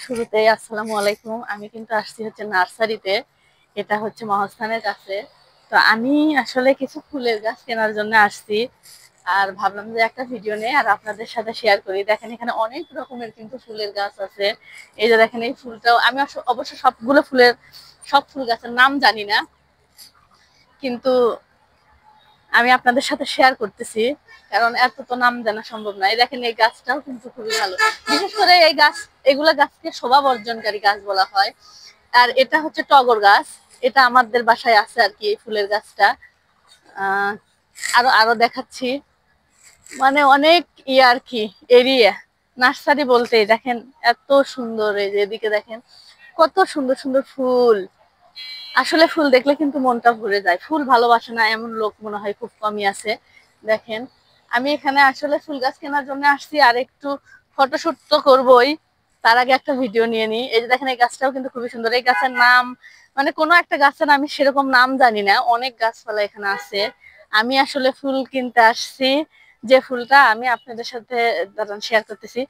শুরুতেই আসসালামু আলাইকুম। আমি কিন্তু আসছি হচ্ছে নার্সারিতে। এটা হচ্ছে মহাস্থানের কাছে। তো আমি আসলে কিছু ফুলের গাছ কেনার জন্য আসছি। আর ভাবলাম যে একটা ভিডিও নেই আর আপনাদের সাথে শেয়ার করি। দেখেন এখানে অনেক রকমের কিন্তু ফুলের গাছ আছে। এই যে দেখেন এই ফুলটাও আমি অবশ্য সব ফুল গাছের নাম জানি না, কিন্তু আমি আপনাদের সাথে শেয়ার করতেছি, কারণ এত তো নাম জানা সম্ভব নয়। দেখেন এই গাছটাও কিন্তু খুবই ভালো। বিশেষ করে এগুলা গাছকে শোভা বর্ধনকারী গাছ বলা হয়। আর এটা হচ্ছে টগর গাছ। এটা আমাদের বাসায় আছে আর কি, এই ফুলের গাছটা। আহ আরো আরো দেখাচ্ছি, মানে অনেক আর কি এরিয়া। নার্সারি বলতে দেখেন এত সুন্দর। এই যে এদিকে দেখেন কত সুন্দর সুন্দর ফুল। আসলে ফুল দেখলে কিন্তু মনটা ভরে যায়। ফুল ভালোবাসে না এমন লোক মনে হয় খুব কমই আছে। দেখেন আমি এখানে আসলে ফুল গাছ কেনার জন্য আসছি, আর একটু ফটোশুট তো করবোই, তার আগে একটা ভিডিও নিয়ে নিই। এই যে দেখেন এই গাছটাও কিন্তু খুবই সুন্দর। এই গাছের নাম, মানে কোনো একটা গাছের আমি সেরকম নাম জানি না, অনেক গাছপালা এখানে আছে। আমি আসলে ফুল কিনতে আসছি, যে ফুলটা আমি আপনাদের সাথে দাঁড়ান শেয়ার করতেছি।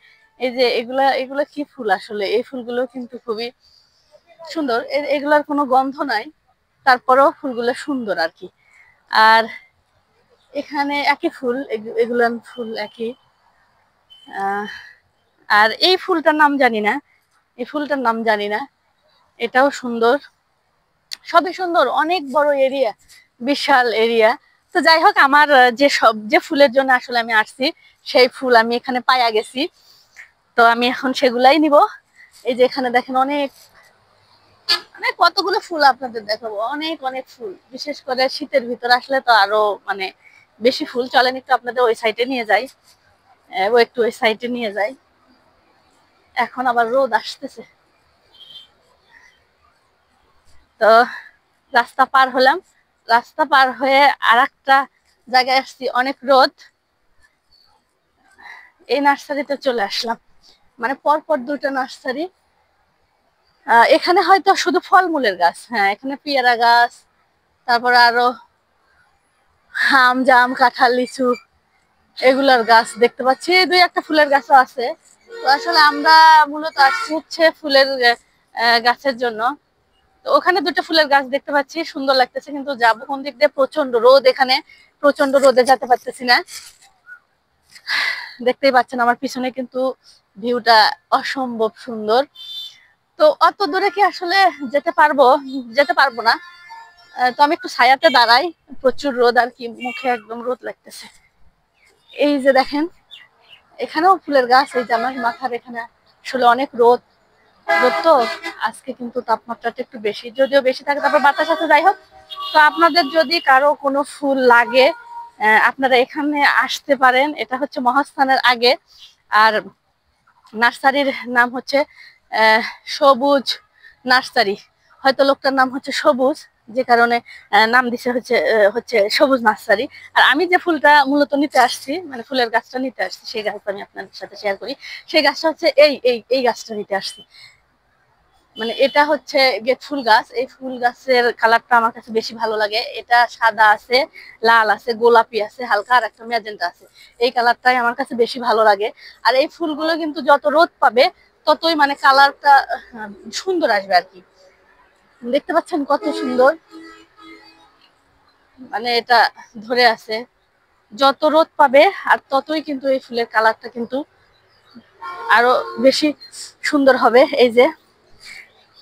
এই যে এগুলা এগুলা কি ফুল, আসলে এই ফুলগুলো কিন্তু খুবই সুন্দর। এগুলার কোনো গন্ধ নাই, তারপরেও ফুলগুলো সুন্দর আর কি। আর এখানে একই ফুল, এগুলার ফুল একই। আর এই ফুলটার নাম জানি না, এই ফুলটার নাম জানি না। এটাও সুন্দর, সবই সুন্দর। অনেক বড় এরিয়া, বিশাল এরিয়া। তো যাই হোক, আমার যে ফুলের জন্য আসলে আমি আসছি, সেই ফুল আমি এখানে পাইয়া গেছি। তো আমি এখন সেগুলাই নিব। এই যে এখানে দেখেন অনেক, মানে কতগুলো ফুল আপনাদের দেখাবো, অনেক অনেক ফুল। বিশেষ করে শীতের ভিতর আসলে তো আরো মানে বেশি ফুল। চলেন একটু আপনাদের ওই সাইডে নিয়ে যাই, ও একটু ওই সাইডে নিয়ে যাই। এখন আবার রোদ আসতেছে, তো রাস্তা পার হলাম। রাস্তা পার হয়ে আর একটা জায়গায় আসছি, অনেক রোদ। এই নার্সারিতে চলে আসলাম, মানে পরপর দুটো নার্সারি। এখানে হয়তো শুধু ফলমূলের গাছ, হ্যাঁ এখানে পেয়ারা গাছ, তারপর আরো আম জাম কাঁঠাল লিচু এগুলার গাছ দেখতে পাচ্ছি। দুই একটা ফুলের গাছও আছে। তো আসলে আমরা মূলত আসছি হচ্ছে ফুলের গাছের জন্য। তো ওখানে দুটো ফুলের গাছ দেখতে পাচ্ছি, সুন্দর লাগতেছে, কিন্তু যাবো কোন দিক দিয়ে? প্রচন্ড রোদ এখানে, প্রচন্ড রোদে যেতে পারতেছি না। দেখতেই পাচ্ছেন আমার পিছনে কিন্তু ভিউটা অসম্ভব সুন্দর। তো অত দূরে কি আসলে যেতে পারবো? যেতে পারবো না। তো আমি একটু ছায়াতে দাঁড়াই, প্রচুর রোদ আর কি, মুখে একদম রোদ লাগতেছে। এই যে দেখেন এখানেও ফুলের গাছ। এই যে আমার মাথার এখানে আসলে অনেক রোদ, রোদ তো আজকে কিন্তু তাপমাত্রাটা একটু বেশি, যদিও বেশি থাকে, তারপর বাতাস আছে। যাই হোক, তো আপনাদের যদি কারো কোনো ফুল লাগে, আপনারা এখানে আসতে পারেন। এটা হচ্ছে মহাস্থানের আগে। আর নার্সারির নাম হচ্ছে সবুজ নার্সারি। হয়তো লোকটার নাম হচ্ছে সবুজ, যে কারণে নাম দিছে হচ্ছে হচ্ছে সবুজ নার্সারি। আর আমি যে ফুলটা মূলত নিতে আসছি, মানে ফুলের গাছটা নিতে আসছি, সেই গাছটা আমি আপনাদের সাথে শেয়ার করি। সেই গাছটা হচ্ছে এই গাছটা নিতে আসছি। মানে এটা হচ্ছে গেট ফুল গাছ। এই ফুল গাছের কালারটা আমার কাছে বেশি ভালো লাগে। এটা সাদা আছে, লাল আছে, গোলাপি আছে হালকা, আর একটা ম্যাজেন্টা আছে। এই কালারটাই আমার কাছে বেশি ভালো লাগে। আর এই ফুলগুলো কিন্তু যত রোদ পাবে ততই মানে কালারটা সুন্দর আসবে আর কি। দেখতে পাচ্ছেন কত সুন্দর, মানে এটা ধরে আছে। যত রোদ পাবে আর ততই কিন্তু এই ফুলের কালারটা কিন্তু আরো বেশি সুন্দর হবে। এই যে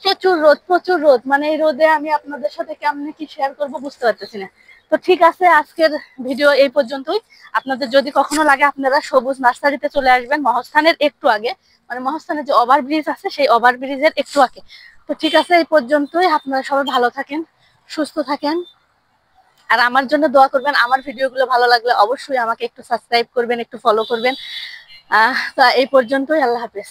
প্রচুর রোদ, প্রচুর রোদ, মানে এই রোদে আমি আপনাদের সাথে কেমনে কি শেয়ার করব বুঝতে পারতেছি না। তো ঠিক আছে, আজকের ভিডিও এই পর্যন্তই। আপনাদের যদি কখনো লাগে আপনারা সবুজ নার্সারিতে চলে আসবেন, মহাস্থানের একটু আগে, মানে মহাস্থানের যে ওভারব্রিজ আছে সেই ওভারব্রিজের একটু আগে। তো ঠিক আছে, এই পর্যন্তই। আপনারা সবাই ভালো থাকেন, সুস্থ থাকেন, আর আমার জন্য দোয়া করবেন। আমার ভিডিওগুলো ভালো লাগলে অবশ্যই আমাকে একটু সাবস্ক্রাইব করবেন, একটু ফলো করবেন। তা এই পর্যন্তই, আল্লাহ হাফেজ।